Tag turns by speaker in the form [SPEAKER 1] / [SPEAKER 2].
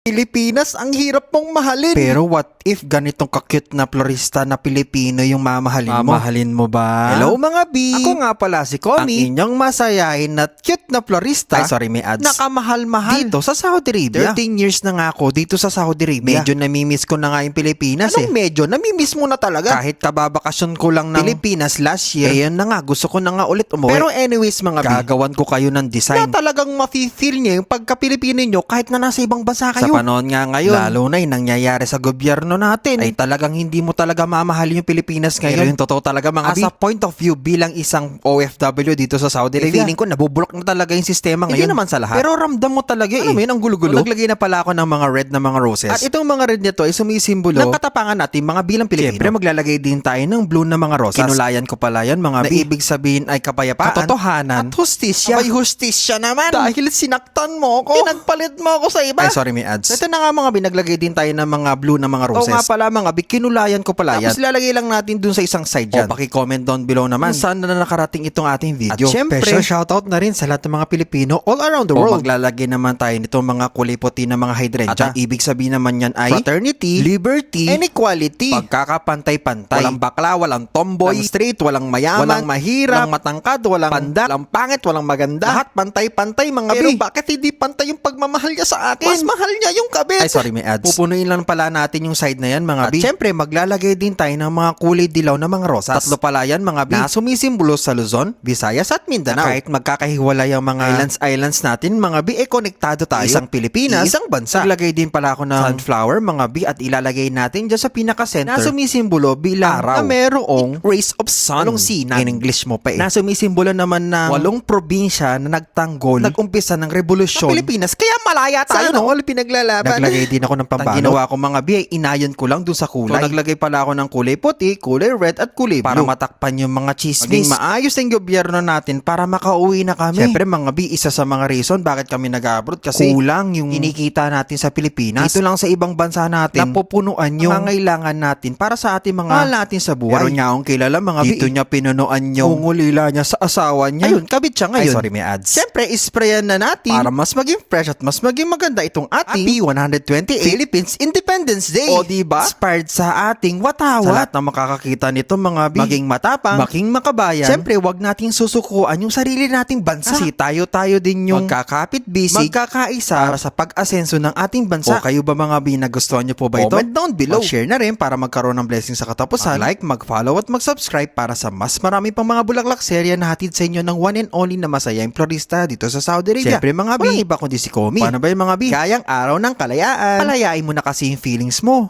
[SPEAKER 1] Pilipinas, ang hirap mong mahalin. Pero what if ganitong ka-cute na florista na Pilipino yung mamahalin mo? Mamahalin mo ba? Hello mga B! Ako nga pala si Connie, ang inyong masayahin at cute na florista. Ay sorry, may ads. Nakamahal-mahal dito sa Saudi Arabia. 13 years na nga ako dito sa Saudi Arabia. Medyo namimiss ko na nga yung Pilipinas. Anong medyo? Namimiss mo na talaga. Kahit kababakasyon ko lang ng Pilipinas last year, ayan na nga, gusto ko na nga ulit umuwi. Pero anyways mga B, gagawan ko kayo ng design na talagang mafe-feel niya yung pagka-Pilipino nyo kahit na nasa ibang bansa kayo. Sa panahon nga ngayon, lalo na yung nangyayari sa gobyerno natin, ay talagang hindi mo talaga mamahalin yung Pilipinas ngayon. Pero yung totoo talaga mga as a point of view bilang isang OFW dito sa Saudi Arabia, feeling ko nabubulok na talaga yung sistema ngayon. Hindi naman sa lahat. Pero ramdam mo talaga alam mo yun, ang gulo-gulo. Naglagay na pala ako ng mga red na mga roses. At itong mga red nito ay sumisimbolo ng katapangan natin mga bilang Pilipino. Siyempre maglalagay din tayo ng blue na mga rosas. Kinulayan ko pala yan mga na ibig sabihin ay kapayapaan, katotohanan, at hustisya. Ay hustisya naman. Dahil sinaktan mo ko. Pinagpalit mo ako sa iba. Ay sorry, may ads. Ito na nga mga binaglagay din tayo ng mga blue na mga roses. Oo nga pala mga kinulayan ko pala yan. Tapos lalagay lang natin dun sa isang side yan. O paki-comment down below naman saan na nakarating itong ating video. At syempre, special shoutout na rin sa lahat ng mga Pilipino all around the world. O maglalagay naman tayo nitong mga kulay puti na mga hydrangea. At ang ibig sabihin naman yan ay fraternity, liberty, and equality. Pagkakapantay-pantay. Walang bakla, walang tomboy, walang straight, walang mayaman, walang mahirap, walang matangkad, walang panda, walang pangit, walang maganda. Lahat pantay-pantay mga pero bakit hindi pantay yung pagmamahal niya sa akin? Mas mahal niya yung kabit. Ay sorry, may ads. Pupunuin lang pala natin yung side na yan mga B. At syempre maglalagay din tayo ng mga kulay dilaw na mga rosas. Tatlo pala yan mga B na sumisimbolo sa Luzon, Visayas at Mindanao. Kahit magkakahiwalay ang mga islands natin mga B, konektado tayo. Isang Pilipinas, isang bansa. Naglagay din pala ako ng sunflower mga B at ilalagay natin dyan sa pinaka-center na sumisimbolo bilang araw na merong rays of sun. Anong sinan? In English mo pa na sumisimbolo naman ng 8 probinsya na nagtanggol, nag-umpisa ng revolusyon sa Pilipinas. Kaya malaya tayo, no? All pinaglalaban. Naglagay din ako ng pambalot. Ang ginawa ko mga B ay inayon ko lang dun sa kulay. So, naglagay pala ako ng kulay puti, kulay red at kulay blue para matakpan yung mga chismis. Maging maayos ang gobyerno natin para makauwi na kami. Siyempre mga B, isa sa mga reason bakit kami nag-abroad kasi kulang yung kinikita natin sa Pilipinas. Dito lang sa ibang bansa natin napupunuan yung pangangailangan natin para sa ating mga mahal natin sa buhay. Pero niya akong kilala mga B, dito niya pinunuan yung ungulila niya sa asawa niya. Ayun, kabit siya ngayon. Ay, sorry, may ads. Siyempre, isprayan na natin para mas maging fresh at mas maging maganda itong ating P128 Philippines Independence Day. O diba? Inspired sa ating watawat. Sa lahat na makakakita nito mga B, maging matapang, maging makabayan. Siyempre, wag nating susukuan yung sarili nating bansa. Kasi tayo din yung magkakapit-bisig, magkakaisa para sa pag-asenso ng ating bansa. O kayo ba mga B, nagustuhan niyo po ba ito? Comment down below. Mag-share na rin para magkaroon ng blessing sa katapusan. Mag-like, mag-follow at mag-subscribe para sa mas marami pang mga bulaklak serya na hatid sa inyo ng one and only na masayang florista dito sa Saudi Arabia. Siyempre mga B, walang iba kundi si Komi. Paano ba yung mga B? Kayang araw ng kalayaan. Palayain mo na kasi yung feelings mo.